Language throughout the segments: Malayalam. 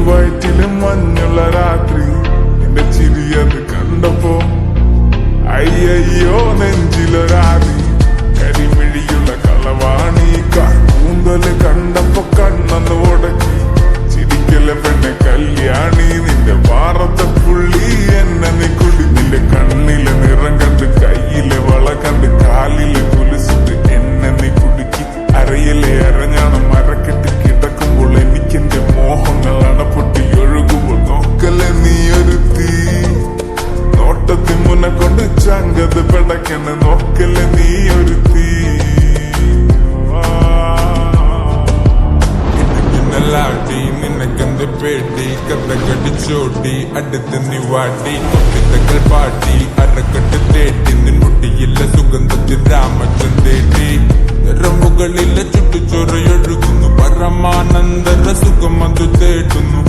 വയറ്റിലും മഞ്ഞുള്ള രാത്രി നിന്റെ ചിരിയത് കണ്ടപ്പോ അയ്യോ നെഞ്ചിലൊരാതി കരിമിഴിയുള്ള കളവാണി കൂന്തല് കണ്ടപ്പോ കണ്ണന്ന് ഉടക്കി ചിരിക്കല പെണ്ണെ കല്യാണി നിന്റെ വാറത്തെ പുള്ളി എന്നെ നീ കുടി നിന്റെ കണ്ണിലെ നിറം കണ്ട് കയ്യിലെ വള കണ്ട് കാലിലെ കുലിച്ചിട്ട് എന്നെ നീ കുടുക്കി അരയിലെ അരഞ്ഞാണ് മരക്കെട്ടി കിടക്കുമ്പോൾ എനിക്കെന്റെ മോഹങ്ങൾ അണപ്പൊട്ടി ഒഴുകുമ്പോൾ നോക്കല്ലേ നീ ഒരു തീ നോട്ടത്തിൽ മുന്നെ കൊണ്ട് ചങ്കത് പെടക്കണ നോക്കല്ലേ നീ ഒരു തീ ലാട്ടി നിനക്കെന്ത് പേടി കഥ കടിച്ചോടി അടുത്ത് നീ വാട്ടി കൊട്ടിത്തകൾ പാട്ടി അരക്കെട്ട് തേട്ടി നിൻമുട്ടിയില്ല സുഗന്ധത്തിൽ രാമച്ചൻ തേട്ടി നിറമുകളിലെ ചുട്ടുചൊറയൊഴുകുന്നു പരമാനന്ദര സുഖം അത് തേടുന്നു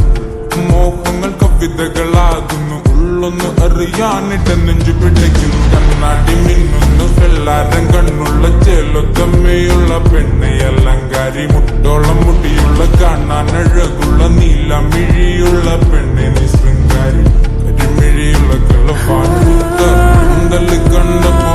മോഹങ്ങൾ കവിതകളാകുന്നു ഉള്ളൊന്ന് അറിയാനിട്ട നെഞ്ചു പിടയ്ക്കുന്നു കണ്ണാടി മിന്നുന്നു വെള്ളാരം കണ്ണുള്ള ചേലൊത്തമ്മയുള്ള പെണ്ണെ അലങ്കാരി മുട്ടോളം മുടിയുള്ള കാണാൻ അഴകുള്ള നീലമിഴിയുള്ള പെണ്ണെ നീ ശൃംഗാരി കരിമിഴിയുള്ള കളവാണി കണ്ടപ്പോ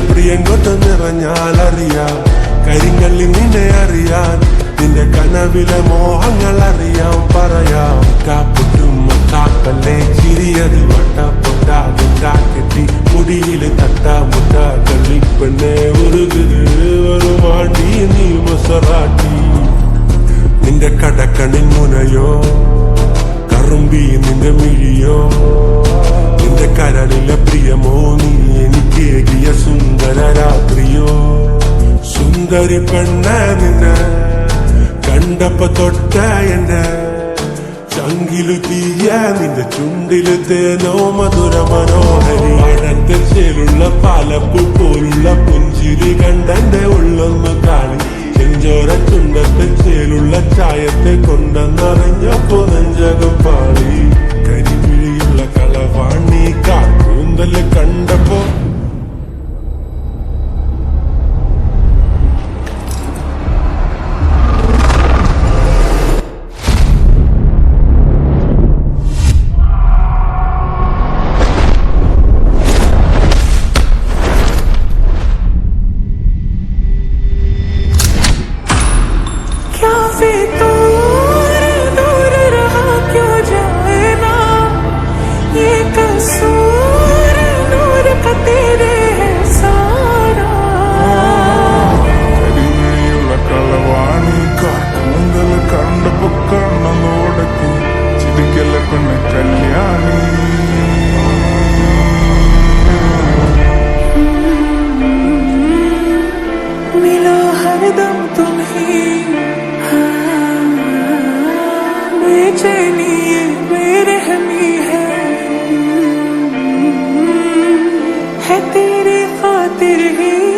പ്രിയങ്കൊത്ത നിറഞ്ഞാൽ അറിയാം കരിങ്കള്ളി നിന്നെ അറിയാൻ നിന്റെ കനവിലെ മോഹങ്ങൾ അറിയാം പറയാം കാപ്പുട്ടും കാക്കല്ലേ ചിരിയത് വട്ടപ്പൊട്ടാകും കാക്കെട്ടി മുടിയില് തട്ടാ മുട്ട കള്ളിപ്പെണ്ണെ ഉരുകുത് ഒരു മാണ്ടി നീ മൊസറാട്ടി നിന്റെ കടക്കണിൻ മുനയോ കറുമ്പി നിന്റെ മിഴിയോ നിന്റെ കരളിലെ പ്രിയമോ നീ എനിക്ക് ഏകിയ സുന്ദര രാത്രിയോ സുന്ദരി പെണ്ണ നിന്നെ കണ്ടപ്പോ തൊട്ട എന്റെ ചങ്കിലു തീയ നിന്റെ ചുണ്ടില് തേനോ മധുര മനോഹരി പഴത്തിൽ ചേലുള്ള പാലപ്പു പോലുള്ള പുഞ്ചിരി കണ്ടെന്റെ ഉള്ളൊന്ന് കാണി ചെഞ്ചോര ചുണ്ടത്തിൽ ചേലുള്ള ചായത്തെ കൊണ്ടെന്നറിഞ്ഞപ്പോ നെഞ്ചകം പാടി കരിമിഴിയുള്ള കളവാണി കൂന്തല് കണ്ടപ്പോ है तेरी खातिर ही